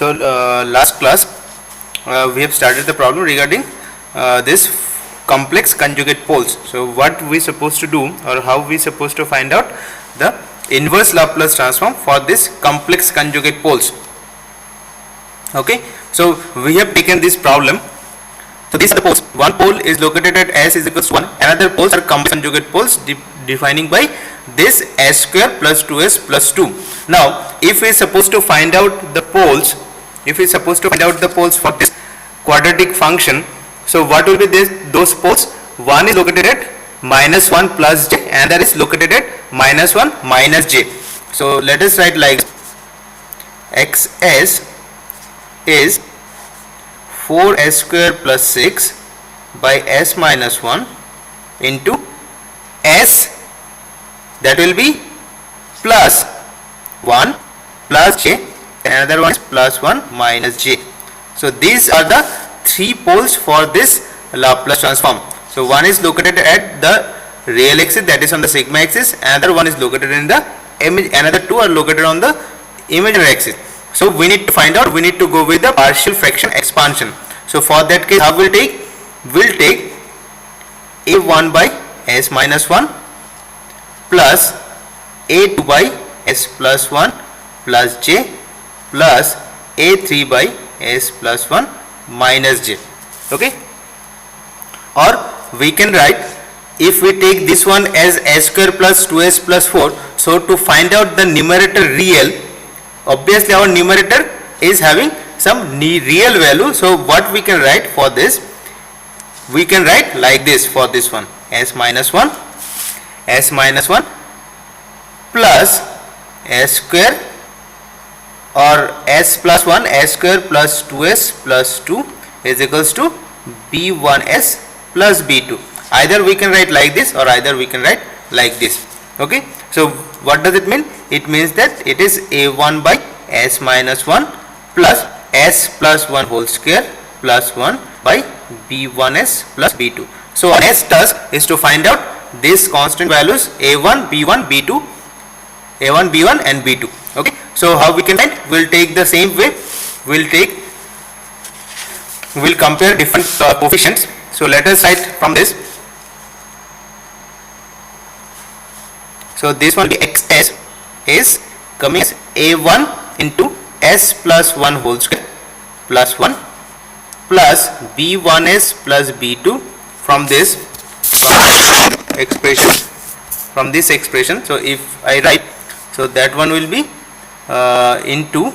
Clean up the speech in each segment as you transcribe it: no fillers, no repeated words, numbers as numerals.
So last class we have started the problem regarding this complex conjugate poles. So what we supposed to do, or how we supposed to find out the inverse Laplace transform for this complex conjugate poles. Okay, so we have taken this problem. So these are the poles. One pole is located at s is equals to 1. Another poles are complex conjugate poles defining by this s square plus 2s plus 2. Now if we are supposed to find out the poles, for this quadratic function, so what will be those poles? One is located at minus 1 plus j, and another is located at minus 1 minus j. So let us write like xs is 4s square plus 6 by s minus 1 into s, that will be plus 1 plus j, another one is plus 1 minus j. So these are the three poles for this Laplace transform. So one is located at the real axis, that is on the sigma axis, another one is located in the another two are located on the imaginary axis. So we need to find out, we need to go with the partial fraction expansion. So for that case, how we'll take a1 by s minus 1 plus a2 by s plus 1 plus j plus a3 by s plus 1 minus j. Okay, or we can write, if we take this one as s square plus 2s plus 4, so to find out the numerator real, obviously our numerator is having some real value. So what we can write for this, we can write like this for this one, s minus 1 plus s square or s plus 1 s square plus 2s plus 2 is equals to b1s plus b2. Either we can write like this or either we can write like this. Okay, so what does it mean? It means that it is a1 by s minus 1 plus s plus 1 whole square plus 1 by b1s plus b2. So our next task is to find out these constant values a1, b1, b2, a1, b1 and b2. Okay, so how we can find? We'll take the same way, we'll compare different coefficients. So let us write from this. So this one, the xs is coming as a1 into s plus 1 whole square plus 1 plus b1s plus b2 from this expression. So if I write, so that one will be into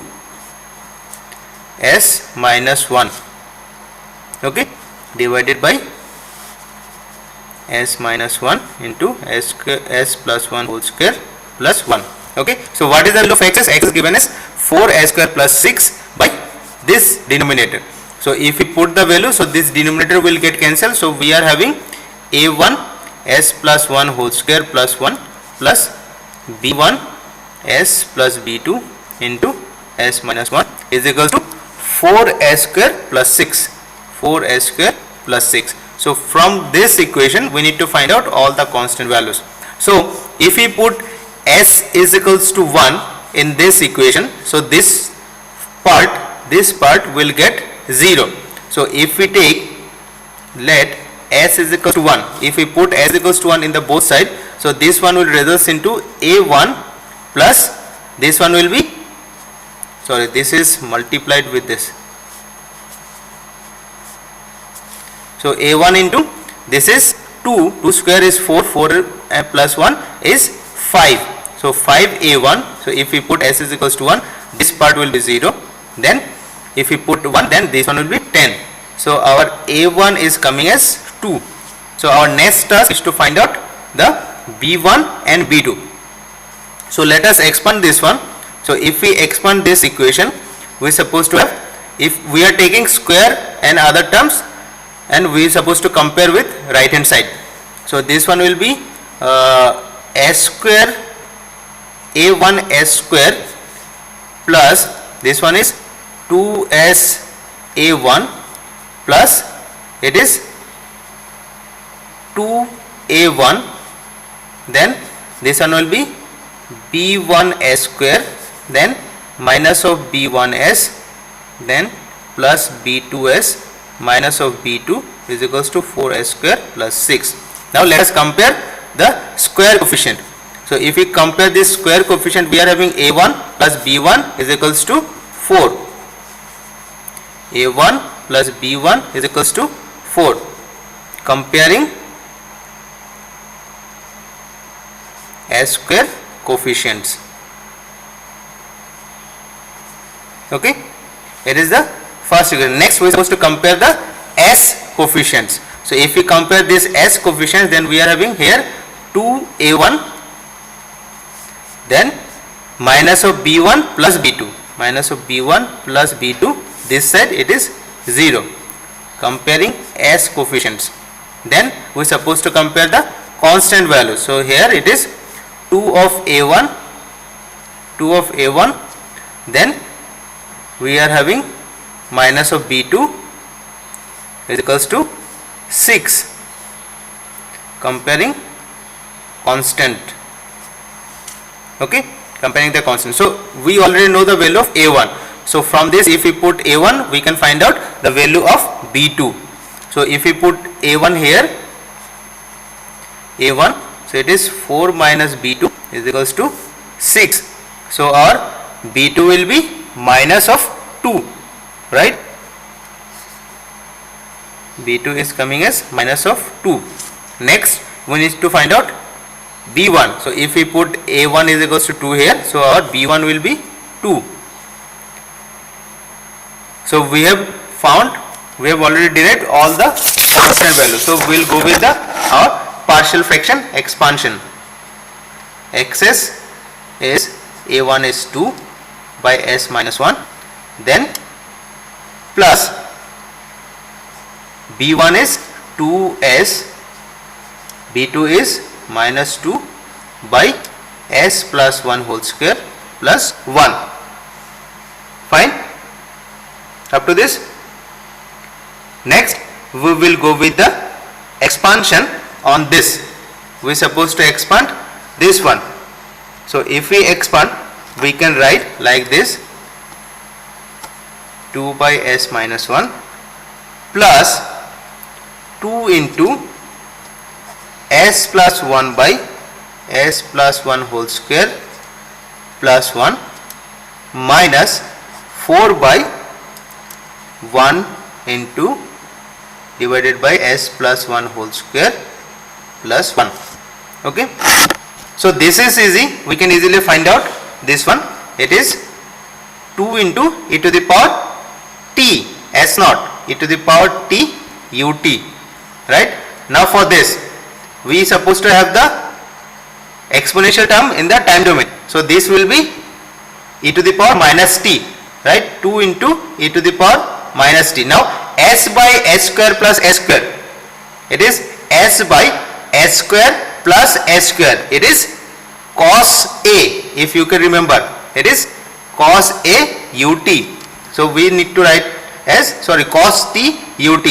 s minus 1, okay, divided by s minus 1 into s plus 1 whole square plus 1. Okay, so what is the value of x? X is given as 4s square plus 6 by this denominator. So if we put the value, so this denominator will get cancelled. So we are having a1 s plus 1 whole square plus 1 plus b1 s plus b2 into s minus 1 is equal to 4s square plus 6. So from this equation we need to find out all the constant values. So if we put s is equals to 1 in this equation, so this part will get 0. So if we take, let s is equal to 1, if we put s equals to 1 in the both side, so this one will result into a1 plus this one will be, sorry, this is multiplied with this. So a1 into this is 2 square is 4 plus 1 is 5. So 5a1. So if we put s is equals to 1, this part will be 0. Then if we put 1, then this one will be 10. So our a1 is coming as 2. So our next task is to find out the b1 and b2. So let us expand this one. So if we expand this equation, we are supposed to have, if we are taking square and other terms, and we are supposed to compare with right hand side. So this one will be s square, a1 s square plus this one is 2s a1 plus it is 2a1, then this one will be b1s square, then minus of b1s then plus b2s minus of b2 is equals to 4s square plus 6. Now let us compare the square coefficient. So if we compare this square coefficient, we are having a1 plus b1 is equals to 4. a1 plus b1 is equals to 4. Comparing s square coefficients. Okay, it is the first equation. Next we are supposed to compare the s coefficients. So if we compare this s coefficients, then we are having here 2a1, then minus of b1 plus b2, minus of b1 plus b2, this side it is 0. Comparing s coefficients, then we are supposed to compare the constant value. So here it is 2 of a1, then we are having minus of b2 is equals to 6. Comparing constant. Okay, comparing the constant. So we already know the value of a1. So from this, if we put a1, we can find out the value of b2. So if we put a1 here, a1, so it is 4 minus b2 is equals to 6. So our b2 will be minus of 2, right? b2 is coming as minus of 2. Next we need to find out b1. So if we put a1 is equals to 2 here, so our b1 will be 2. So we have already derived all the constant values. So we will go with our partial fraction expansion. Excess is a1 is 2 by s minus 1, then plus b1 is 2s, b2 is minus 2 by s plus 1 whole square plus 1. Fine, up to this. Next we will go with the expansion on this. We are supposed to expand this one. So if we expand, we can write like this: 2 by s minus 1 plus 2 into s plus 1 by s plus 1 whole square plus 1 minus 4 by 1 into divided by s plus 1 whole square plus 1. Okay, so this is easy. We can easily find out this one. It is 2 into e to the power t s naught e to the power t ut, right? Now for this, we supposed to have the exponential term in the time domain. So this will be e to the power minus t, right? 2 into e to the power minus t. Now s by s square plus s square, it is s by s square plus s square. It is cos a, if you can remember, it is cos a ut. So we need to write as, cos t ut,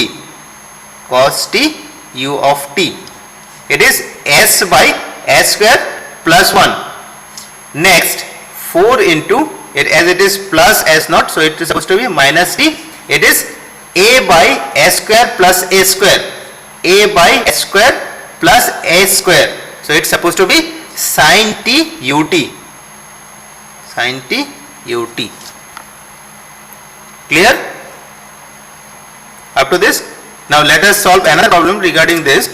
cos t u of t. It is s by s square plus 1. Next 4 into it, as it is plus s naught, so it is supposed to be minus t. It is a by s square plus a square, a by s square plus a square. So it is supposed to be sin t ut, sin t ut. Clear up to this? Now let us solve another problem regarding this.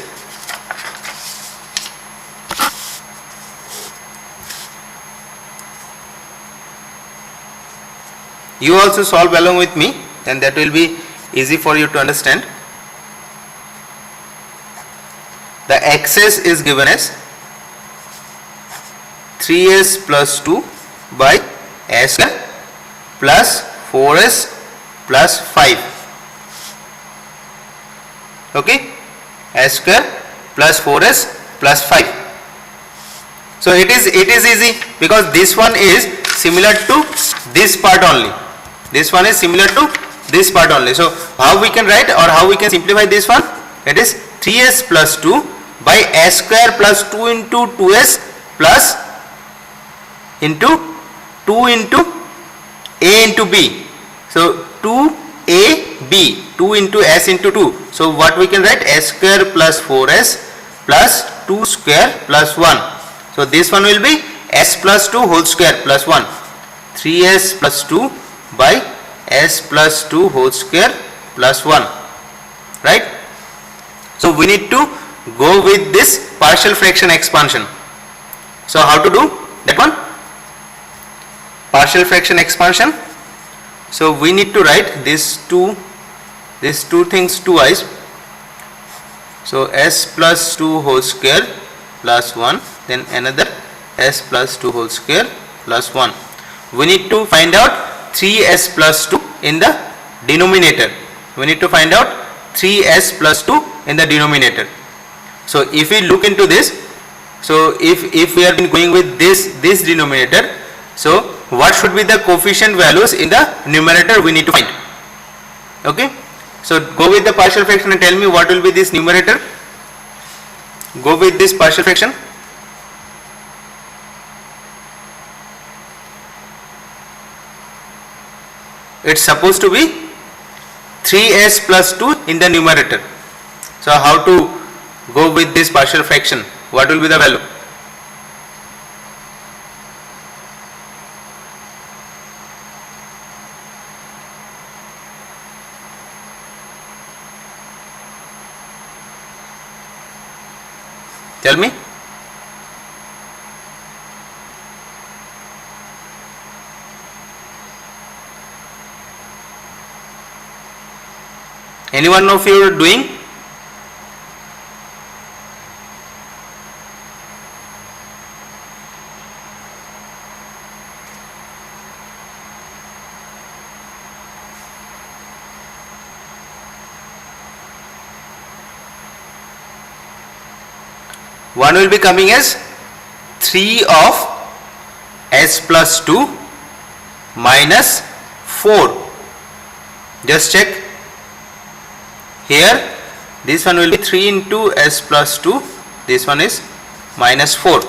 You also solve along with me, and that will be easy for you to understand. The excess is given as 3s plus 2 by s plus 4s plus 5. Okay, s square plus 4s plus 5. So it is easy, because this one is similar to this part only. This one is similar to this part only. So how we can write, or how we can simplify this one? It is 3s plus 2 by s square plus 2 into 2s plus into 2 into a into b. So 2ab, 2 into s into 2. So what we can write? S square plus 4s plus 2 square plus 1. So this one will be s plus 2 whole square plus 1. 3s plus 2 by s plus 2 whole square plus 1. Right? So we need to go with this partial fraction expansion. So how to do that one? Partial fraction expansion. So we need to write these two things twice. So s plus 2 whole square plus 1, then another s plus 2 whole square plus 1. We need to find out 3s plus 2 in the denominator. We need to find out 3s plus 2 in the denominator. So if we look into this, so if we are going with this denominator, so what should be the coefficient values in the numerator we need to find. Okay, so go with the partial fraction and tell me what will be this numerator. Go with this partial fraction. It's supposed to be 3s plus 2 in the numerator. So how to go with this partial fraction? What will be the value? Tell me. Anyone of you are doing? One will be coming as 3 of s plus 2 minus 4. Just check. Here this one will be 3 into s plus 2. This one is minus 4.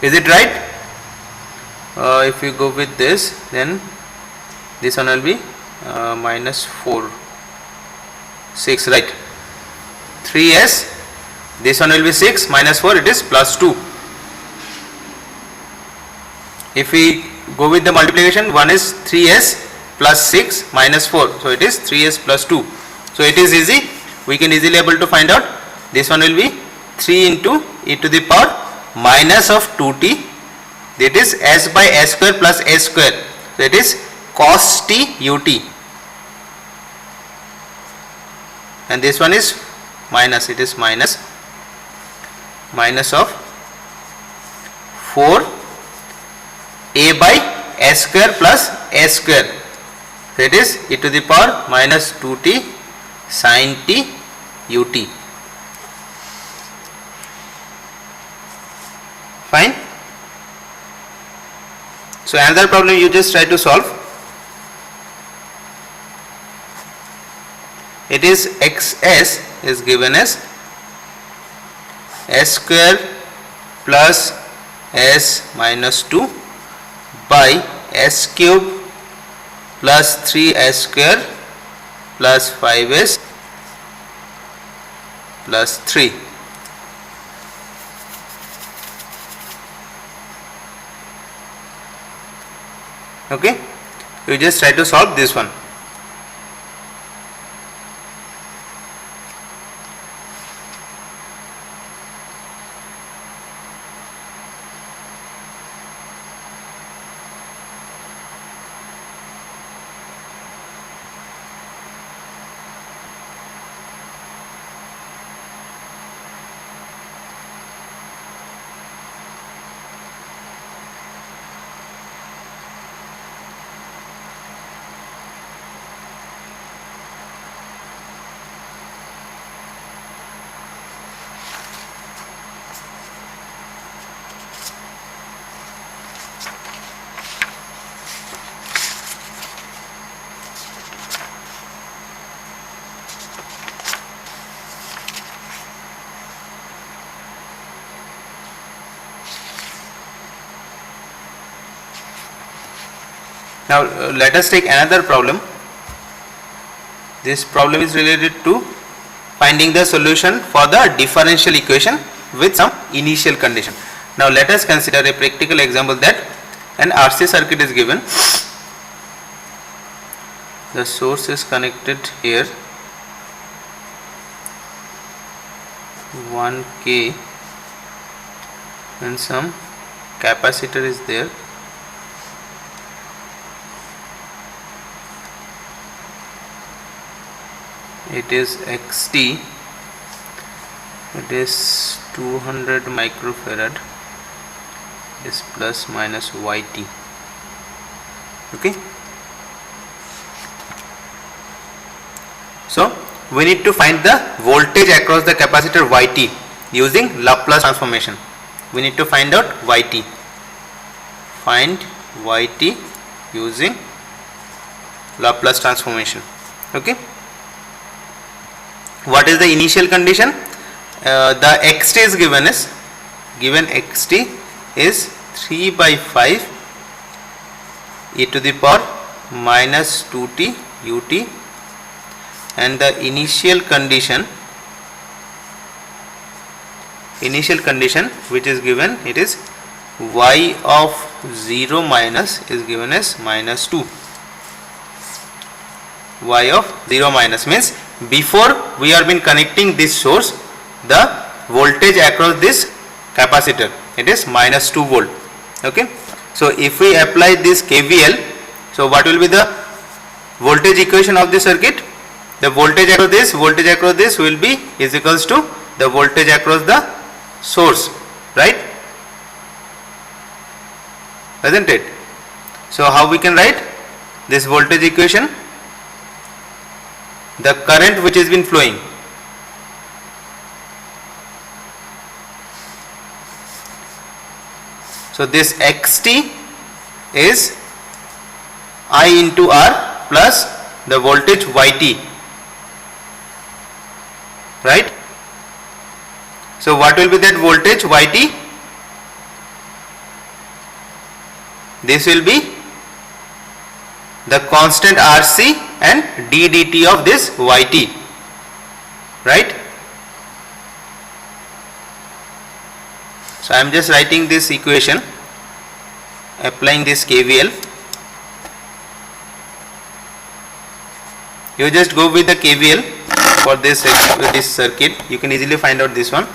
Is it right? If we go with this, then this one will be minus 4, 6, right? 3s, this one will be 6 minus 4, it is plus 2. If we go with the multiplication, one is 3s plus 6 minus 4, so it is 3s plus 2. So it is easy, we can easily able to find out. This one will be 3 into e to the power minus of 2t, that is s by s square plus s square, that is cos t ut, and this one is minus, it is minus of 4 a by s square plus s square, that is e to the power minus 2t sin t ut. Fine. So another problem you just try to solve. It is xs is given as s square plus s minus 2 by s cube plus 3s square plus 5s plus 3. Okay, you just try to solve this one. Now let us take another problem. This problem is related to finding the solution for the differential equation with some initial condition. Now let us consider a practical example that an RC circuit is given. The source is connected here, 1K, and some capacitor is there. It is XT, it is 200 microfarad, it is plus minus YT. Okay, so we need to find the voltage across the capacitor YT using Laplace transformation. We need to find out YT. Find YT using Laplace transformation. Okay, what is the initial condition? The xt is given as xt is 3 by 5 e to the power minus 2t ut, and the initial condition which is given, it is y of 0 minus is given as minus 2. Y of 0 minus means before we have been connecting this source, the voltage across this capacitor, it is minus 2 volt. Okay, so if we apply this KVL, so what will be the voltage equation of the circuit? The voltage across this will be is equals to the voltage across the source, right? Isn't it? So how we can write this voltage equation? The current which has been flowing, so this xt is I into R plus the voltage YT, right? So what will be that voltage YT? This will be the constant RC and ddt of this YT, right? So I am just writing this equation, applying this KVL. You just go with the KVL for this circuit. You can easily find out this one.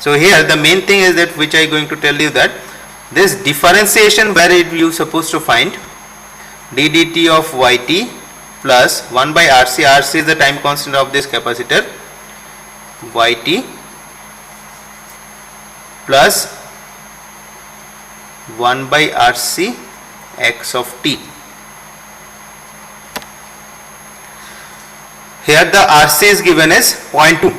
So here the main thing is that which I am going to tell you, that this differentiation where you supposed to find ddt of YT plus 1 by RC. RC is the time constant of this capacitor. YT plus 1 by RC x of t. Here the RC is given as 0.2.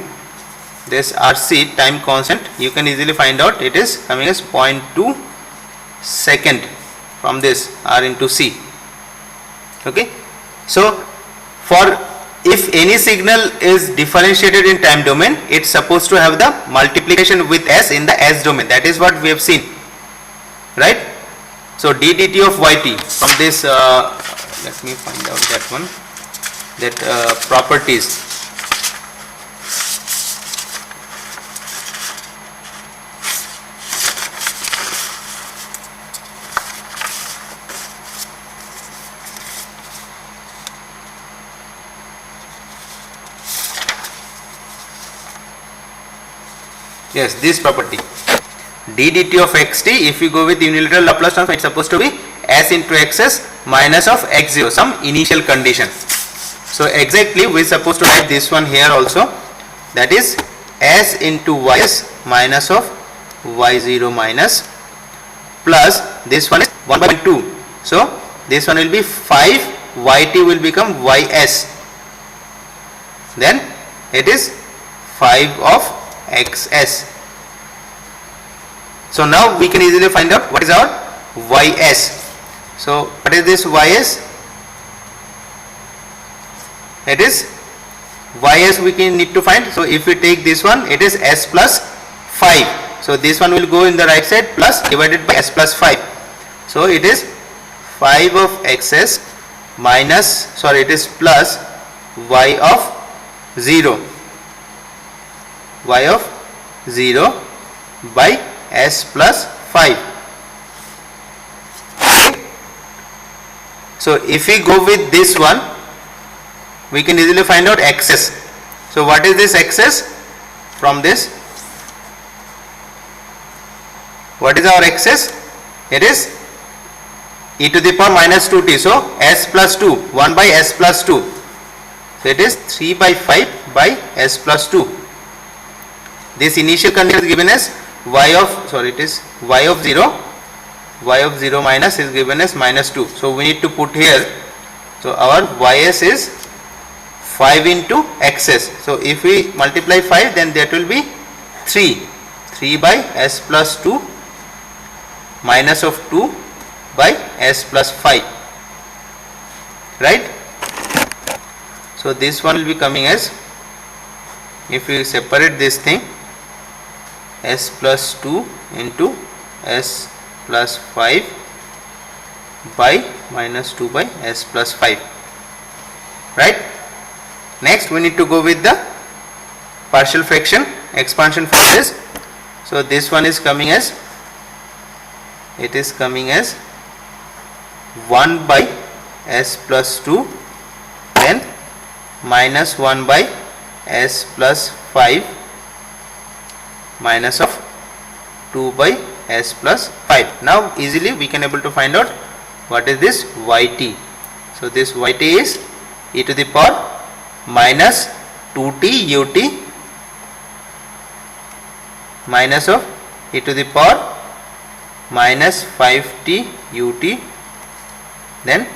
This RC time constant you can easily find out, it is coming as 0.2 second from this R into C. Okay, so for if any signal is differentiated in time domain, it's supposed to have the multiplication with S in the S domain. That is what we have seen, right? So ddt of YT from this, let me find out that one, that properties. Yes, this property ddt of xt, if you go with unilateral Laplace transform, it's supposed to be s into xs minus of x0, some initial condition. So exactly we are supposed to write this one here also, that is s into ys minus of y0 minus plus this one is 1 by 2. So this one will be 5, yt will become ys, then it is 5 of xs. So now we can easily find out what is our ys. So what is this ys? It is ys we can need to find. So if we take this one, it is s plus 5. So this one will go in the right side, plus divided by s plus 5. So it is 5 of xs minus, sorry, it is plus y of 0 by s plus 5. Okay. So if we go with this one, we can easily find out xs. So what is this xs? From this, what is our xs? It is e to the power minus 2t. So s plus 2, 1 by s plus 2. So it is 3 by 5 by s plus 2. This initial condition is given as y of, sorry, it is y of 0 minus is given as minus 2. So we need to put here, so our ys is 5 into xs. So if we multiply 5, then that will be 3 by s plus 2 minus of 2 by s plus 5, right? So this one will be coming as, if we separate this thing, s plus 2 into s plus 5 by minus 2 by s plus 5, right? Next we need to go with the partial fraction expansion for this. So this one is coming as, it is coming as 1 by s plus 2, then minus 1 by s plus 5 minus of 2 by s plus 5. Now easily we can able to find out what is this yt. So this yt is e to the power minus 2t ut minus of e to the power minus 5t ut, then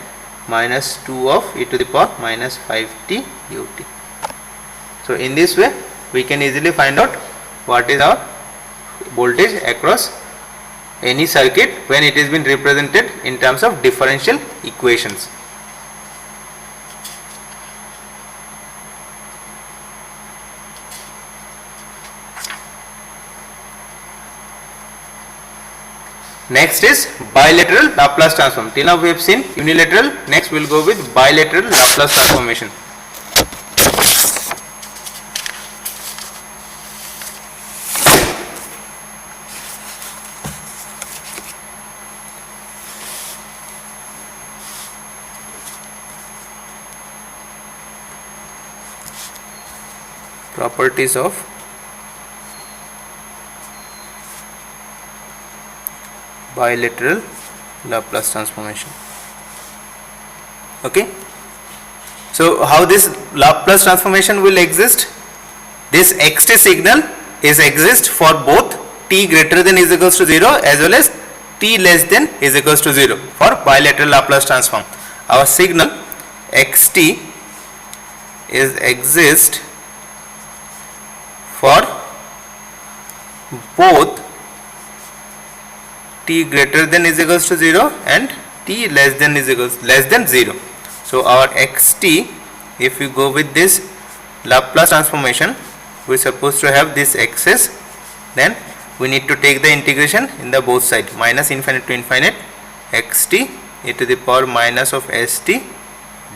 minus 2 of e to the power minus 5t ut. So in this way we can easily find out what is our voltage across any circuit when it has been represented in terms of differential equations. Next is bilateral Laplace transform. Till now we have seen unilateral, next we will go with bilateral Laplace transformation. Properties of bilateral Laplace transformation. Okay, so how this Laplace transformation will exist? This xt signal is exist for both t greater than is equals to 0 as well as t less than is equals to 0 for bilateral Laplace transform. Our signal xt is exist for both t greater than is equals to 0 and t less than is equals less than 0. So our xt, if we go with this Laplace transformation, we are supposed to have this xs, then we need to take the integration in the both side, minus infinite to infinite xt e to the power minus of st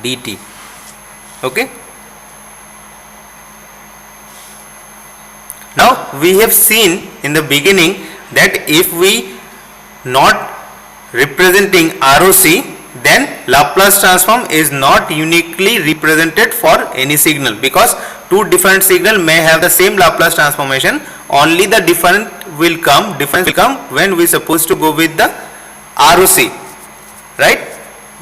dt. Okay. Now we have seen in the beginning that if we not representing ROC, then Laplace transform is not uniquely represented for any signal, because two different signal may have the same Laplace transformation, only the difference will come when we supposed to go with the ROC, right?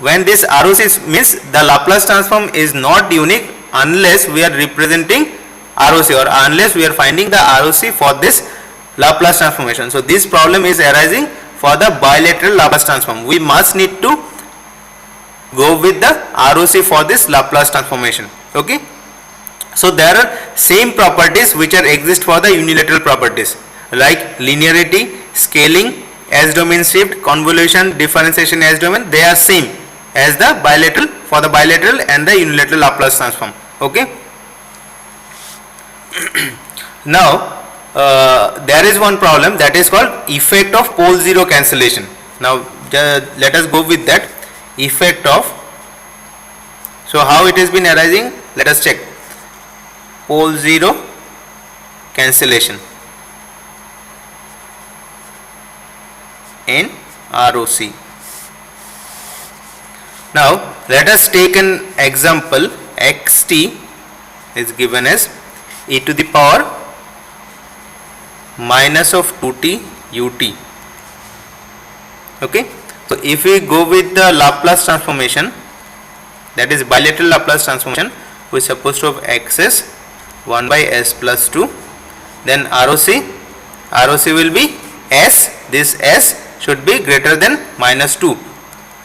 When this ROC means the Laplace transform is not unique unless we are representing ROC or unless we are finding the ROC for this Laplace transformation. So this problem is arising for the bilateral Laplace transform. We must need to go with the ROC for this Laplace transformation. Okay. So there are same properties which are exist for the unilateral properties, like linearity, scaling, S domain shift, convolution, differentiation S domain. They are same as the bilateral for the bilateral and the unilateral Laplace transform. Okay. Now there is one problem, that is called effect of pole zero cancellation. Now let us go with that. effect of, so how it has been arising, let us check. Pole 0 cancellation in ROC. Now let us take an example. Xt is given as e to the power minus of 2t ut. Okay, so if we go with the Laplace transformation, that is bilateral Laplace transformation, we are supposed to have x as 1 by s plus 2, then ROC will be s, this s should be greater than minus 2,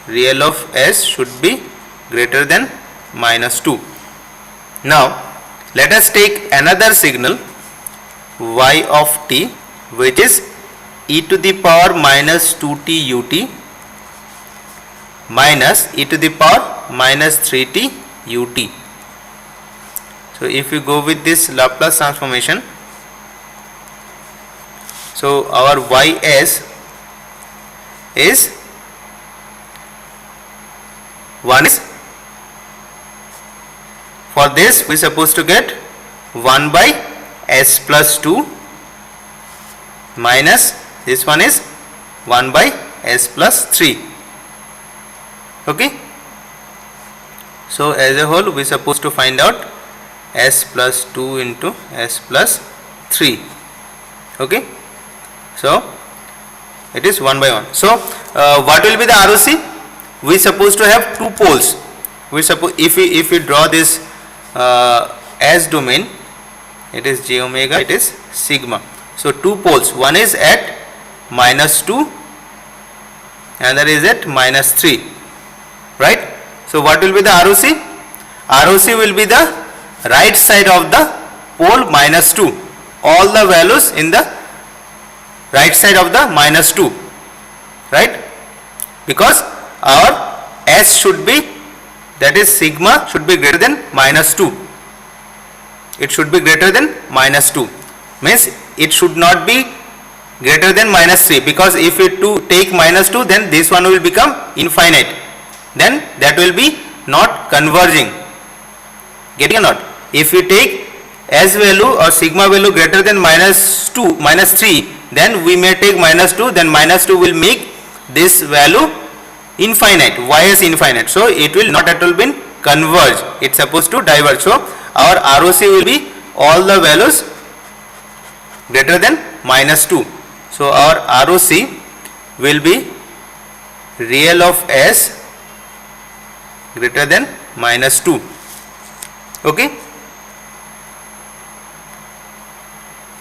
real of s should be greater than minus 2. Now let us take another signal y of t, which is e to the power minus 2t ut minus e to the power minus 3t ut. So if we go with this Laplace transformation, so our ys is 1 is, for this we are supposed to get 1 by s plus 2 minus this one is 1 by s plus 3. Okay, so as a whole we are supposed to find out s plus 2 into s plus 3. Okay, so it is 1 by 1. So what will be the ROC? We supposed to have two poles. We suppose if we draw this S domain, it is j omega, it is sigma. So two poles, one is at minus 2, another is at minus 3, right? So what will be the ROC? ROC will be the right side of the pole minus 2, all the values in the right side of the minus 2, right? Because our S should be, that is sigma should be greater than minus 2. It should be greater than minus 2, means it should not be greater than minus 3, because if it to take minus 2, then this one will become infinite, then that will be not converging. Getting or not? If we take S value or sigma value greater than minus 2, minus 3, then we may take minus 2, then minus 2 will make this value infinite, ys infinite, so it will not at all be converge, it's supposed to diverge. So our ROC will be all the values greater than minus 2. So our ROC will be real of s greater than minus 2. Okay,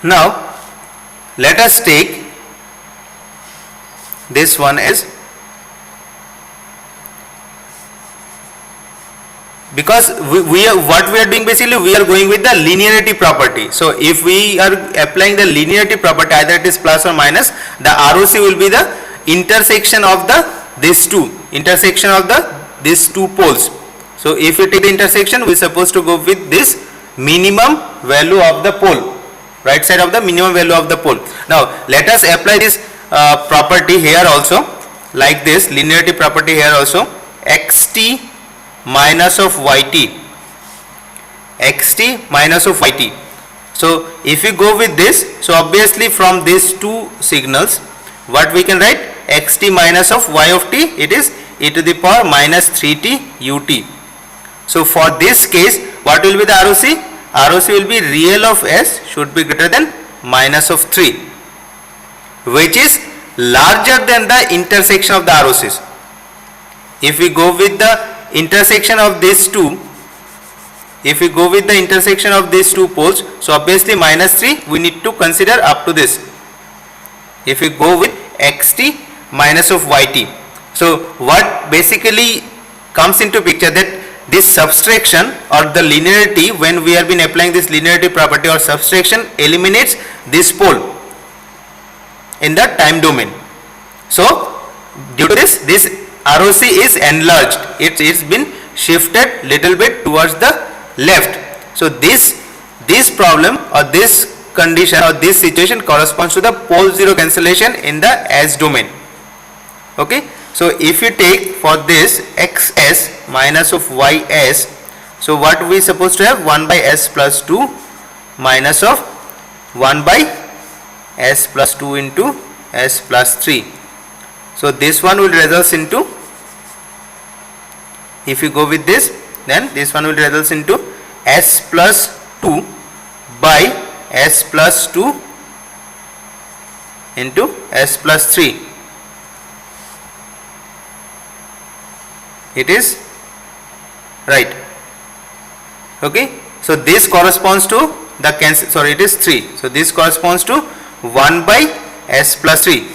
now let us take this one as, because we are, what we are doing basically, we are going with the linearity property. So if we are applying the linearity property, either it is plus or minus, the ROC will be the intersection of the these two poles. So if we take the intersection, we are supposed to go with this minimum value of the pole, right side of the minimum value of the pole. Now let us apply this property here also, like this linearity property here also. Xt minus of yt, xt minus of yt. So if we go with this, so obviously from these two signals, what we can write, xt minus of y of t, it is e to the power minus 3t ut. So for this case, what will be the ROC? ROC will be real of s should be greater than minus of 3, which is larger than the intersection of the ROCs. If we go with the intersection of these two, poles, so obviously minus 3 we need to consider up to this. If we go with xt minus of yt, so what basically comes into picture, that this subtraction or the linearity, when we have been applying this linearity property or subtraction, eliminates this pole in the time domain. So due to this ROC is enlarged, it's been shifted little bit towards the left. So this problem or this condition or this situation corresponds to the pole zero cancellation in the S domain. Okay, so if you take for this xs minus of ys, so what we supposed to have, 1 by s plus 2 minus of 1 by s plus 2 into s plus 3. So this one will result into, if you go with this, then this one will result into s plus 2 by s plus 2 into s plus 3. It is right. Okay, so this corresponds to the cancel, sorry, it is 3. So this corresponds to 1 by s plus 3.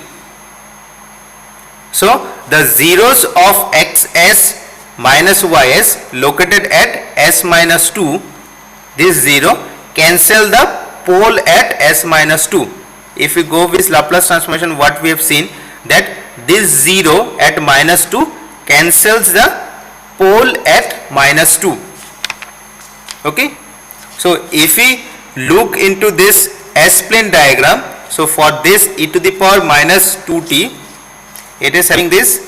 So the zeros of xs minus ys located at s minus 2, this 0 cancel the pole at s minus 2. If we go with Laplace transformation, what we have seen, that this 0 at minus 2 cancels the pole at minus 2. Okay, so if we look into this s-plane diagram, so for this e to the power minus 2t, it is having this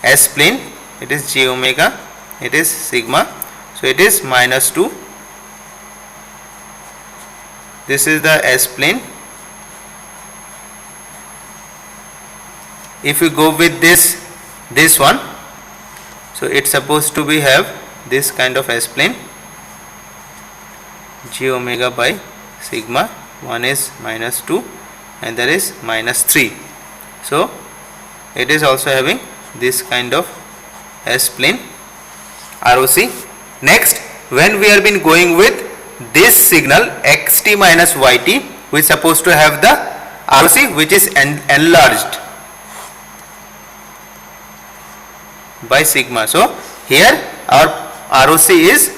s-plane, it is j omega, it is sigma, so it is minus 2. This is the s-plane. If you go with this one, so it's supposed to be have this kind of s-plane, j omega by sigma, one is minus 2 and there is minus 3. So it is also having this kind of s-plane ROC. Next, when we have been going with this signal xt minus yt, we are supposed to have the ROC which is enlarged by sigma. So here our ROC is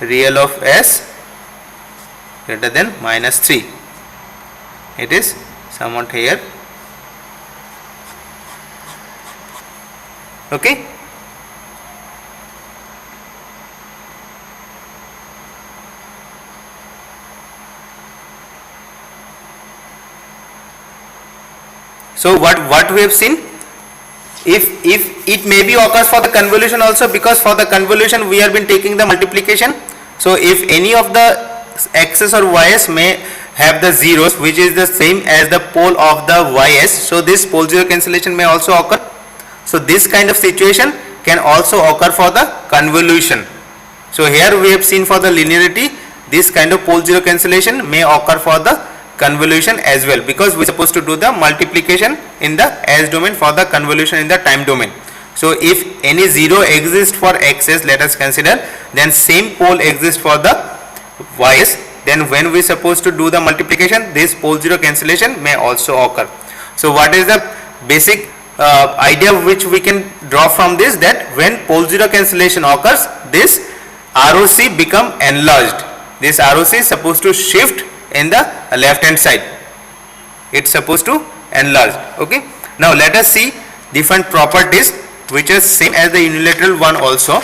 real of s greater than minus 3. It is somewhat here. Okay. So what we have seen, if it may be occurs for the convolution also, because for the convolution we have been taking the multiplication. So if any of the x's or y's may have the zeros which is the same as the pole of the ys, so this pole zero cancellation may also occur. So this kind of situation can also occur for the convolution. So here we have seen for the linearity, this kind of pole zero cancellation may occur for the convolution as well, because we are supposed to do the multiplication in the s domain for the convolution in the time domain. So if any 0 exists for x's, let us consider, then same pole exists for the y's, then when we are supposed to do the multiplication, this pole zero cancellation may also occur. So what is the basic idea which we can draw from this, that when pole zero cancellation occurs, this ROC become enlarged. This ROC is supposed to shift in the left hand side. It's supposed to enlarge. Okay. Now let us see different properties which are same as the unilateral one also.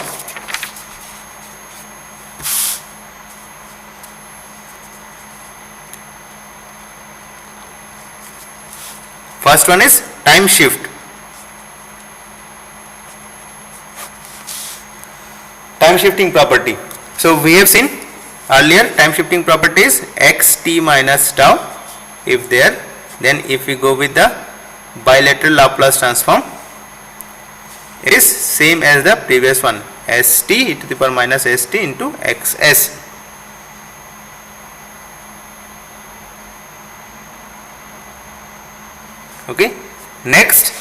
First one is time shift. Time shifting property. So we have seen earlier time shifting property is xt minus tau if there, then if we go with the bilateral Laplace transform, it is same as the previous one, st e to the power minus st into xs. Okay. Next,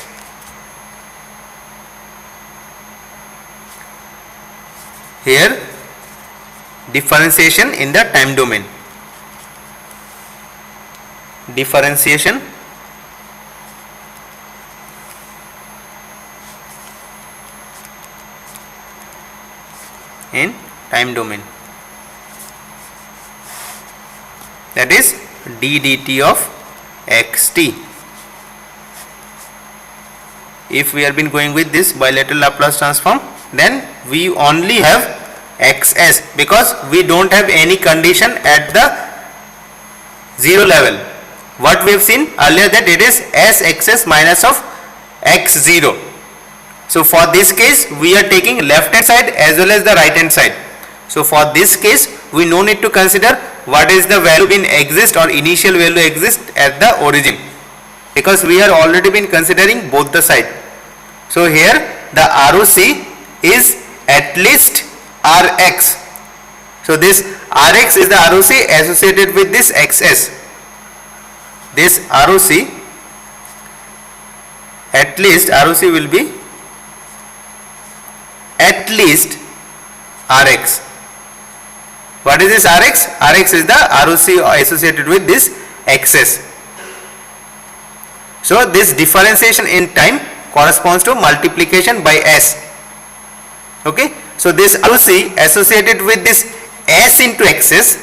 here differentiation in the time domain. Differentiation in time domain, that is d dt of xt. If we have been going with this bilateral Laplace transform, then we only have xs, because we don't have any condition at the 0 level. What we have seen earlier, that it is s xs minus of x0. So for this case we are taking left hand side as well as the right hand side. So for this case we no need to consider what is the value in exist or initial value exist at the origin, because we are already been considering both the side. So here the ROC is at least Rx. So this Rx is the ROC associated with this XS. This ROC, at least ROC will be at least Rx. What is this Rx? Rx is the ROC associated with this XS. So this differentiation in time corresponds to multiplication by S. Okay. So this ROC associated with this S into XS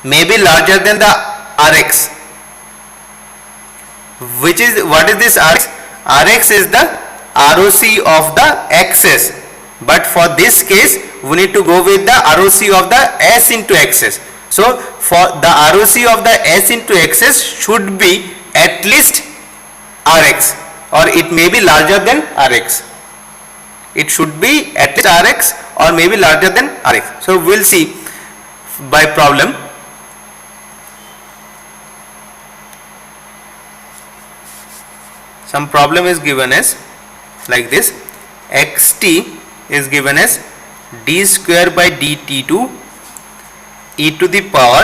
may be larger than the Rx. Which is, what is this Rx? Rx is the ROC of the XS. But for this case we need to go with the ROC of the S into XS. So for the ROC of the S into XS should be at least Rx, or it may be larger than Rx. It should be at least Rx or maybe larger than Rx. So we will see by problem. Some problem is given as like this: xt is given as d square by dt2 e to the power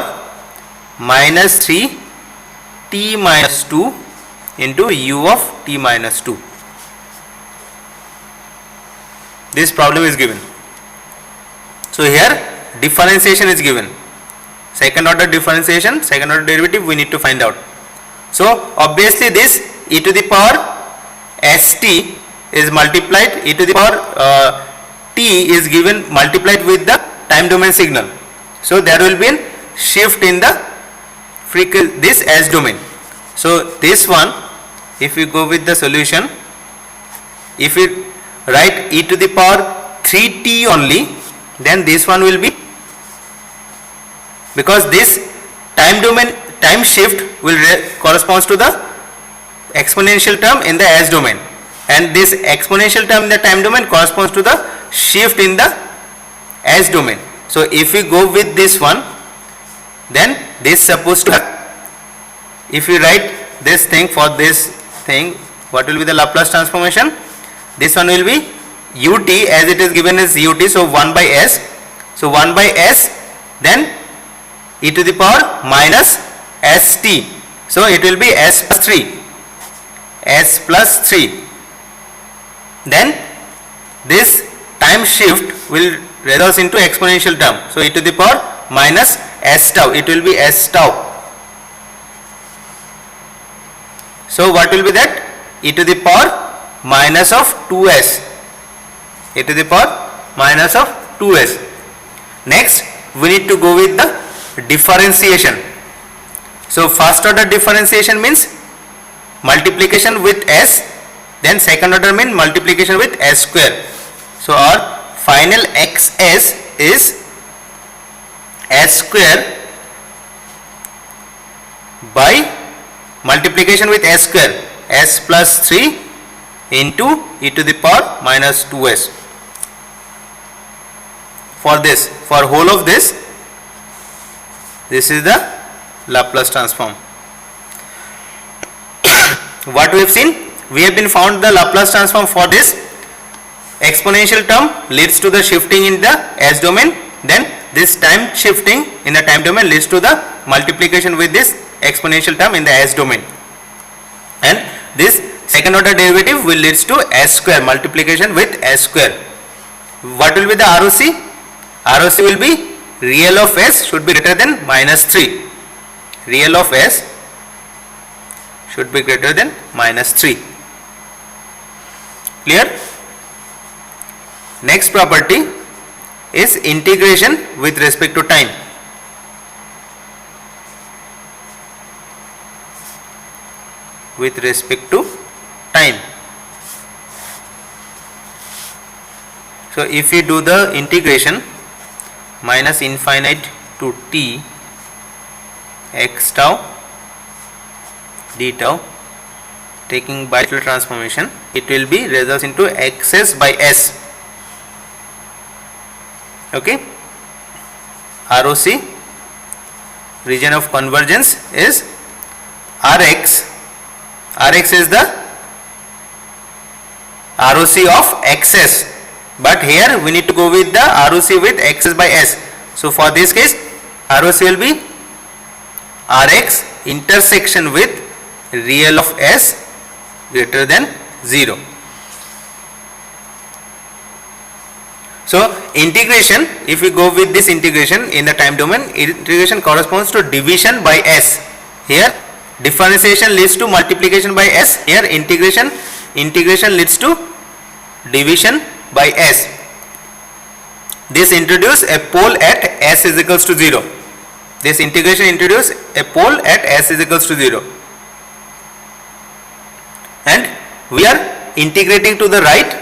minus 3 t minus 2 into u of t minus 2. This problem is given. So here differentiation is given. Second order differentiation, second order derivative we need to find out. So obviously this e to the power st is multiplied, e to the power t is given multiplied with the time domain signal. So there will be a shift in the frequency, this S domain. So this one, if we go with the solution, if we write e to the power 3t only, then this one will be, because this time domain, time shift will corresponds to the exponential term in the S domain, and this exponential term in the time domain corresponds to the shift in the S domain. So if we go with this one, then this supposed to, if we write this thing for this thing, what will be the Laplace transformation? This one will be ut, as it is given as ut, so 1 by s. So 1 by s, then e to the power minus st. So it will be s plus 3. S plus 3. Then this time shift will resolve into exponential term. So e to the power minus s tau. It will be s tau. So what will be that? E to the power minus of 2s. E to the power minus of 2s. Next we need to go with the differentiation. So first order differentiation means multiplication with s, then second order means multiplication with s square. So our final xs is s square by multiplication with s square, s plus 3 into e to the power minus 2s. For this, for whole of this is the Laplace transform. What we have seen, we have been found the Laplace transform for this exponential term leads to the shifting in the S domain, then this time shifting in the time domain leads to the multiplication with this exponential term in the S domain, and this second order derivative will leads to S square, multiplication with S square. What will be the ROC? ROC will be real of S should be greater than minus 3. Real of S should be greater than minus 3. Clear? Next property is integration with respect to time. With respect to time. So if we do the integration, minus infinite to t x tau d tau taking bilateral transformation, it will be results into XS by S. Okay, ROC, region of convergence, is RX. RX is the ROC of XS, but here we need to go with the ROC with XS by S. So for this case, ROC will be RX intersection with real of S greater than 0. So integration, if we go with this integration in the time domain, integration corresponds to division by S. Here differentiation leads to multiplication by S. Here integration leads to division by S. This introduce a pole at S is equals to 0. This integration introduce a pole at S is equals to 0. And we are integrating to the right.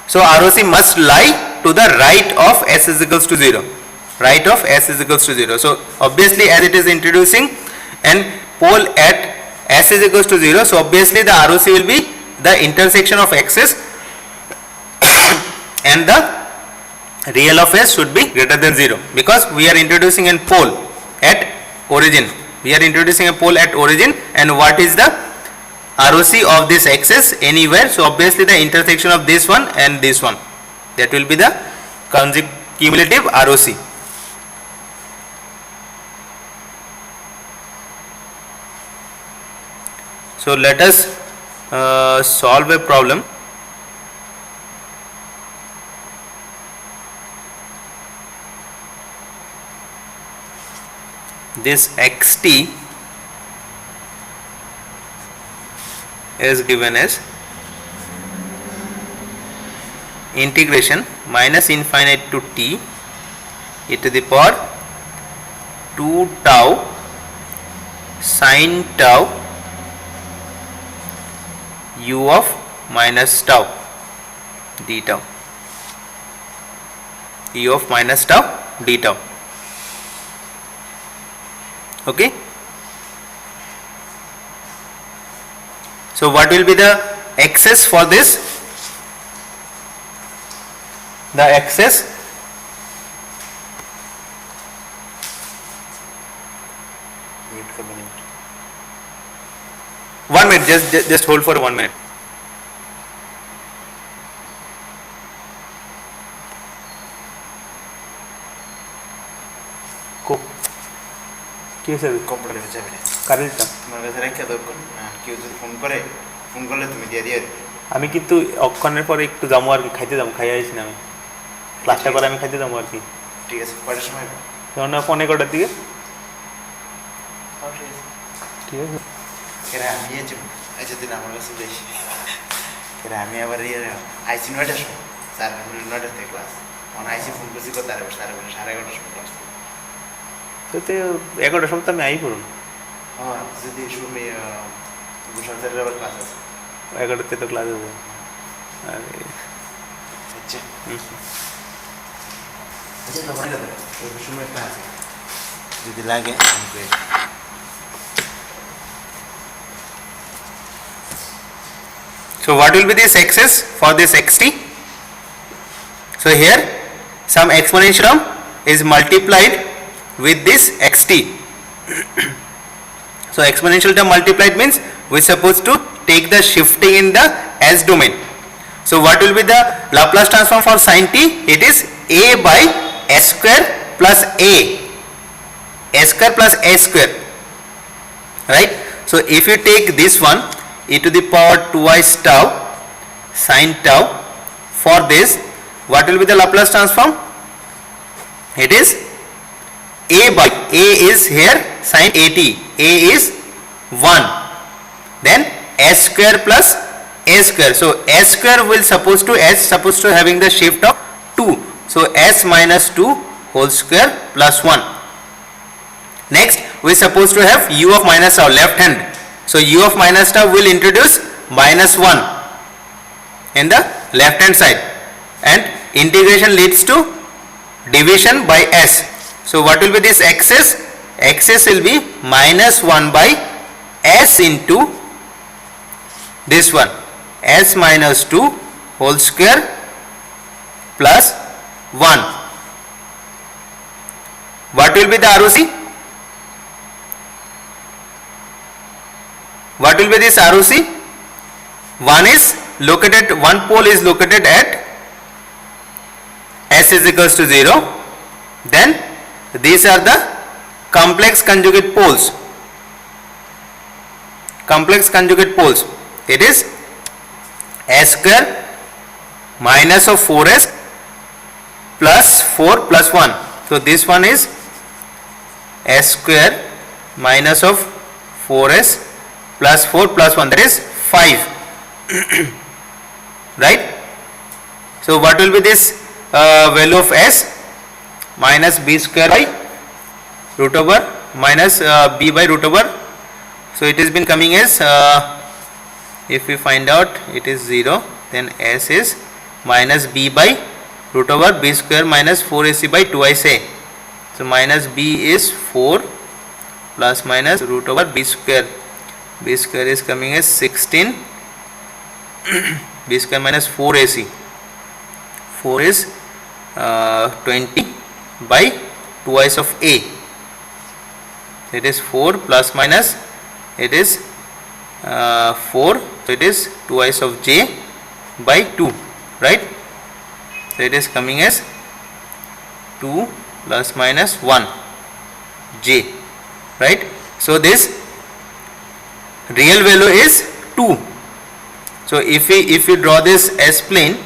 So ROC must lie to the right of S is equals to 0. Right of S is equals to 0. So obviously as it is introducing an pole at S is equals to 0, so obviously the ROC will be the intersection of axis and the real of S should be greater than 0, because we are introducing a pole at origin. We are introducing a pole at origin, and what is the ROC of this axis? Anywhere. So obviously the intersection of this one and this one, that will be the cumulative ROC. So let us solve a problem. This xt is given as integration minus infinite to t e to the power 2 tau sin tau u of minus tau d tau, u of minus tau d tau. Okay. So what will be the axis for this? The axis, one minute, just hold for 1 minute. Go. কি হয়েছে কম্পিউটারে যাবে না কারেন্টটা তোমার কাছে রেখে দাও কেউ যদি ফোন করলে তুমি দিয়ে দিও আমি কিন্তু অক্ষণের পরে একটু যাবো আর কি, খাইতে যাবো, খাইয়ে আসি না আমি ক্লাসটা করে আমি খাইতে যাবো আর কি। ঠিক আছে, কয়টার সময়? তখন 11টার দিকে। ঠিক আছে, এরা আমি আচ্ছা দিন আমার কাছে বেশি এরা আমি আবার আইসি 9টার সময়, স্যার 9টার থেকে ক্লাস, মানে আইসি ফোন করছি কত তার 11:30 সময় ক্লাস। তো 11টার সময় তো আমি আই করুন। হ্যাঁ, যদি শুনি গুসাদের আবার ক্লাস আছে, 11টাতে তো ক্লাস আছে। আরে আচ্ছা আচ্ছা না বলে দাও, ওই সময় ক্লাস যদি লাগে আমাকে। So what will be this axis for this xt? So here some exponential term is multiplied with this xt. So exponential term multiplied means we are supposed to take the shifting in the S domain. So what will be the Laplace transform for sin t? It is a by s square plus a, s square plus a square, right? So if you take this one, e to the power twice tau sin tau, for this what will be the Laplace transform? It is a by, a is here sin at, a is 1, then s square plus a square. So s square will supposed to having the shift of 2, so s minus 2 whole square plus 1. Next we supposed to have u of minus tau left hand, so u of minus tau will introduce minus 1 in the left hand side, and integration leads to division by s. So what will be this axis? Axis will be minus 1 by s into this one, s minus 2 whole square plus 1. What will be the ROC? What will be this ROC? One pole is located at s is equals to 0. Then these are the complex conjugate poles. Complex conjugate poles. It is s square minus of 4s plus 4 plus 1. So this one is s square minus of 4s plus 4 plus 1, that is 5. Right? So what will be this value of s? Minus b square by root over minus b by root over. So it has been coming as, if we find out it is 0, then s is minus b by root over b square minus 4ac by 2ic. So minus b is 4 plus minus root over b square. B square is coming as 16. B square minus 4ac. 4 is 20 by 2i's of a. It is 4 plus minus, it is 4, so it is 2i's of j by 2, right? So it is coming as 2 plus minus 1 j, right? So this real value is 2. So if we draw this S plane,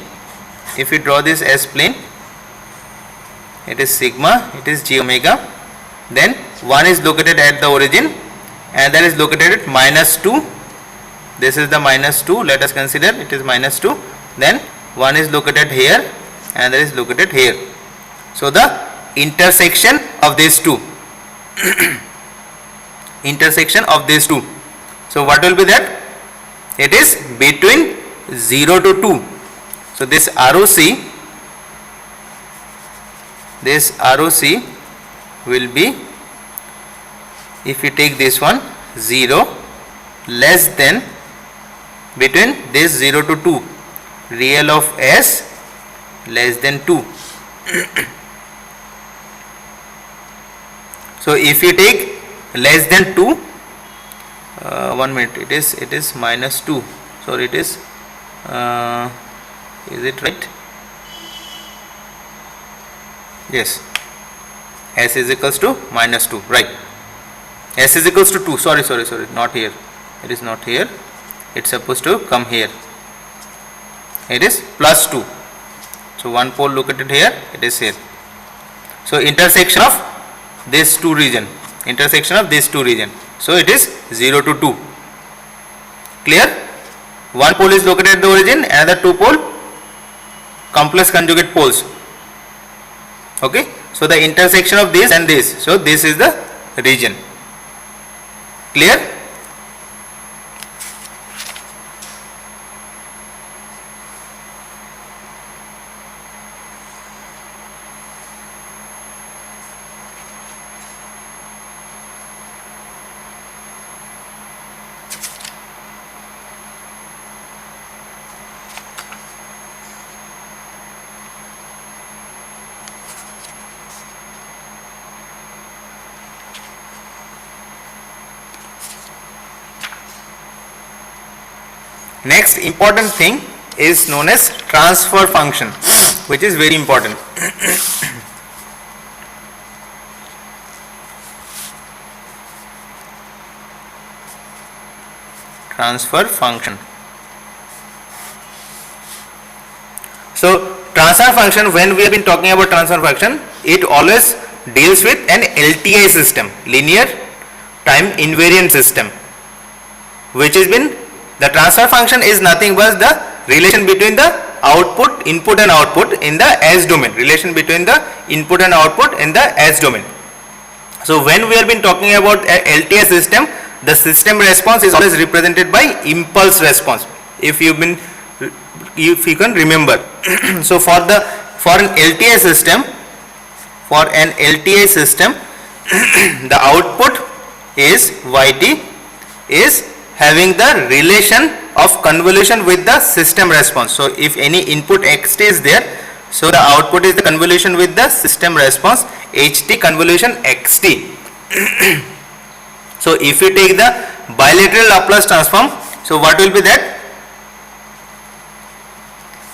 if we draw this S plane, it is sigma, it is j omega, then one is located at the origin and that is located at minus 2. This is the minus 2, let us consider it is minus 2. Then one is located here and that is located here. So the intersection of these two intersection of these two, so what will be that? It is between 0 to 2. So this ROC will be, if you take this one, 0 less than, between this 0 to 2, real of s less than 2. So if you take less than 2, 1 minute, it is minus 2, so it is it right? Yes, s is equals to minus 2, right? S is equals to 2, sorry, not here, it is not here, it's supposed to come here, it is plus 2. So one pole located here, it is here. So intersection of these two region, so it is 0 to 2. Clear? One pole is located at the origin, another two pole complex conjugate poles. Okay, so the intersection of this and this, so this is the region. Clear? Next important thing is known as transfer function, which is very important. Transfer function. So transfer function, when we have been talking about transfer function, it always deals with an LTI system, linear time invariant system, which has been, the transfer function is nothing but the relation between the input and output in the S domain, relation between the input and output in the S domain. So when we have been talking about a LTI system, the system response is always represented by impulse response, if you can remember. So for an LTI system, the output is yt is having the relation of convolution with the system response. So if any input xt is there, so the output is the convolution with the system response ht convolution xt. So if you take the bilateral Laplace transform, so what will be that?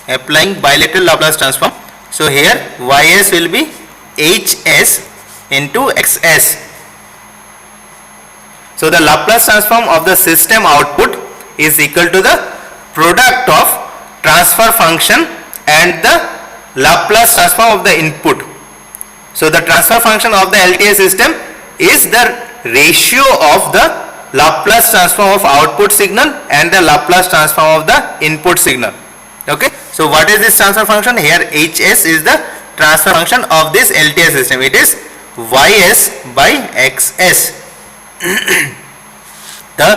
Applying bilateral Laplace transform, so here ys will be hs into xs. So the Laplace transform of the system output is equal to the product of transfer function and the Laplace transform of the input. So the transfer function of the LTI system is the ratio of the Laplace transform of output signal and the Laplace transform of the input signal. Okay. So what is this transfer function? Here hs is the transfer function of this LTI system. It is ys by xs. The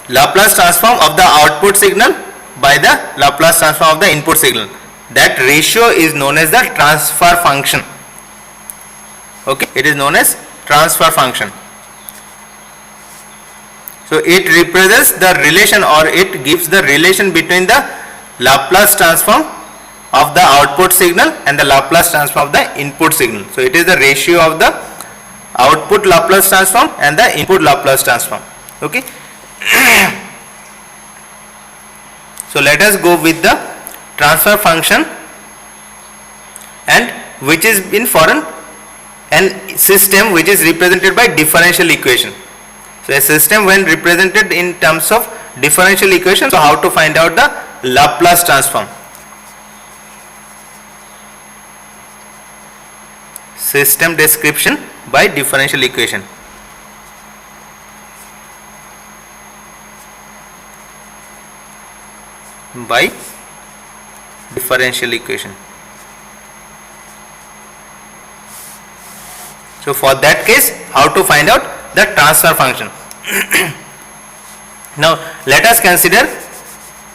Laplace transform of the output signal by the Laplace transform of the input signal. That ratio is known as the transfer function. Okay, it is known as transfer function. So it represents the relation, or it gives the relation between the Laplace transform of the output signal and the Laplace transform of the input signal. So it is the ratio of the output Laplace transform and the input Laplace transform. Okay. So let us go with the transfer function, and which is in for an system which is represented by differential equation. So a system when represented in terms of differential equation, so how to find out the Laplace transform? System description by differential equation. By differential equation. So for that case, how to find out the transfer function? Now let us consider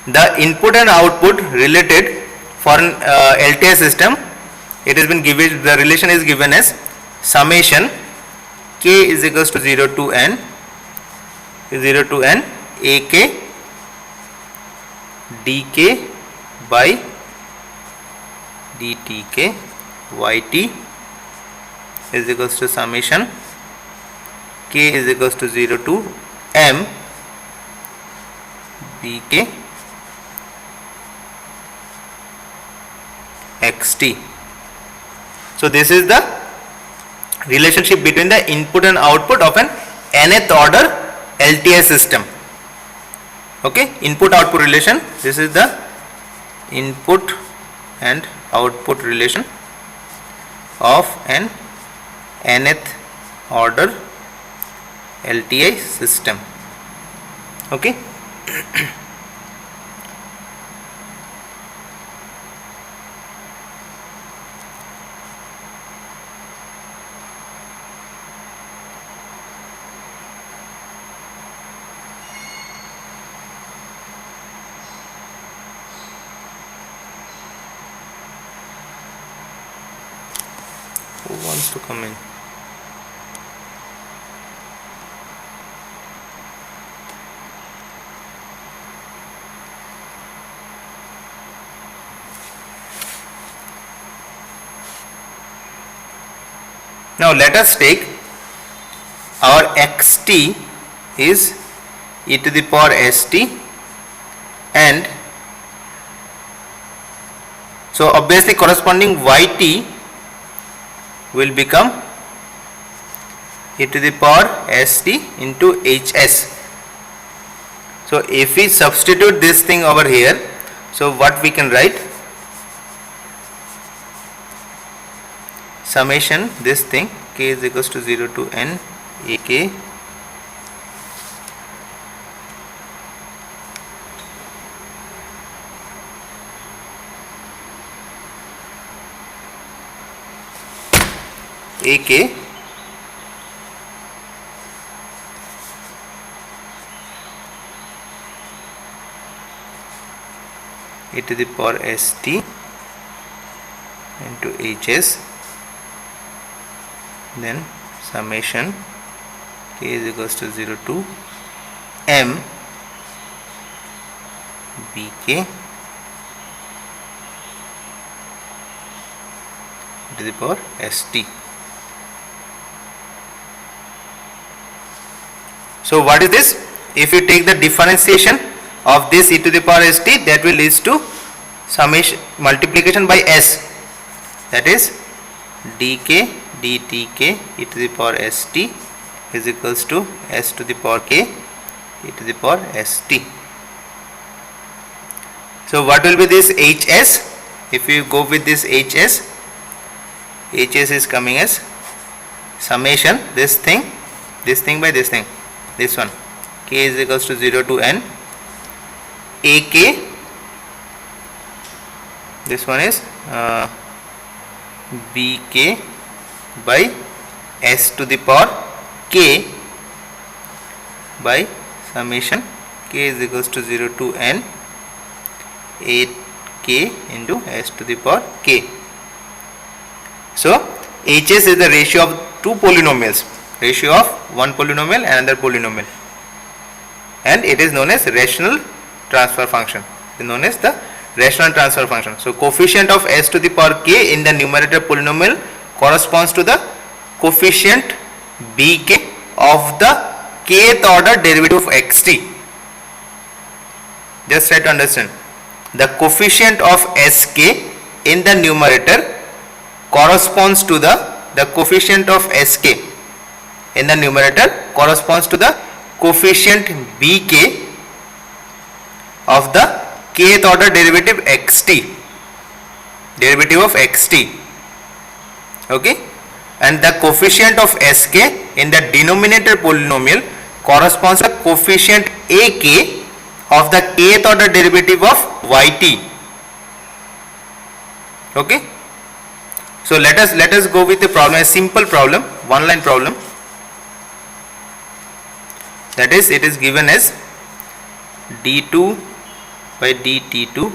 the input and output related for an LTI system. It has been given, the relation is given as summation k is equals to 0 to n ak dk by dtk yt is equals to summation k is equals to 0 to m bk xt. So this is the relationship between the input and output of an nth order LTI system. Okay, input output relation. This is the input and output relation of an nth order LTI system. Okay. Who wants to come in? Now let us take our xt is e to the power st, and so obviously corresponding yt will become e to the power st into hs. So if we substitute this thing over here, so what we can write? Summation this thing k is equals to 0 to n ak ak e to the power st into hs, then summation k is equals to 0 to m bk to the power st. So what is this? If you take the differentiation of this e to the power st, that will lead to summation multiplication by s, that is dk dtk e to the power st is equals to s to the power k e to the power st. So what will be this hs? If you go with this hs is coming as summation this thing by this thing, this one, k is equals to 0 to n ak, this one is bk by s to the power k by summation k is equals to 0 to n ak into s to the power k. So hs is the ratio of two polynomials, ratio of one polynomial and another polynomial, and it is known as rational transfer function. It is known as the rational transfer function. So coefficient of s to the power k in the numerator polynomial corresponds to the coefficient bk of the kth order derivative of xt. Just try to understand. The coefficient of sk in the numerator corresponds to the coefficient of sk in the numerator corresponds to the coefficient bk of the kth order derivative xt, derivative of xt. Okay, and the coefficient of sk in the denominator polynomial corresponds to the coefficient ak of the kth order derivative of yt. Okay, so let us go with the problem, a simple problem, one line problem. That is, it is given as d2 by dt2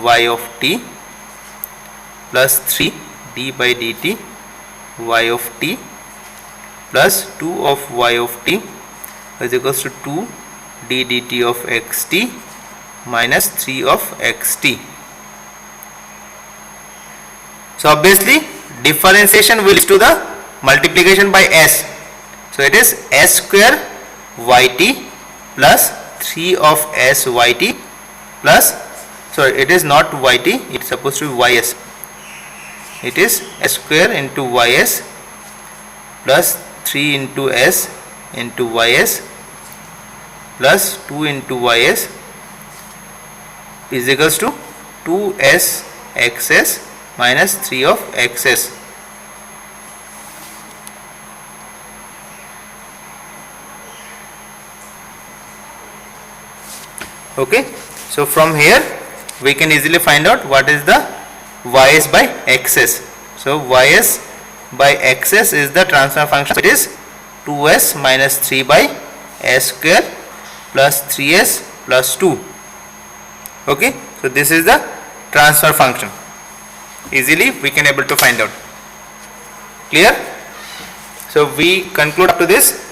y of t plus 3 d by dt y of t plus 2 of y of t is equals to 2 d dt of xt minus 3 of xt. So obviously differentiation will lead to the multiplication by s. So it is s square yt plus 3 of s yt plus, sorry, it is not yt, it is supposed to be ys. It is s square into ys plus 3 into s into ys plus 2 into ys is equals to 2s xs minus 3 of xs. Okay, so from here we can easily find out what is the ys by xs. So ys by xs is the transfer function. It is 2s minus 3 by s square plus 3s plus 2. Okay, so this is the transfer function. Easily we can able to find out. Clear? So we conclude up to this.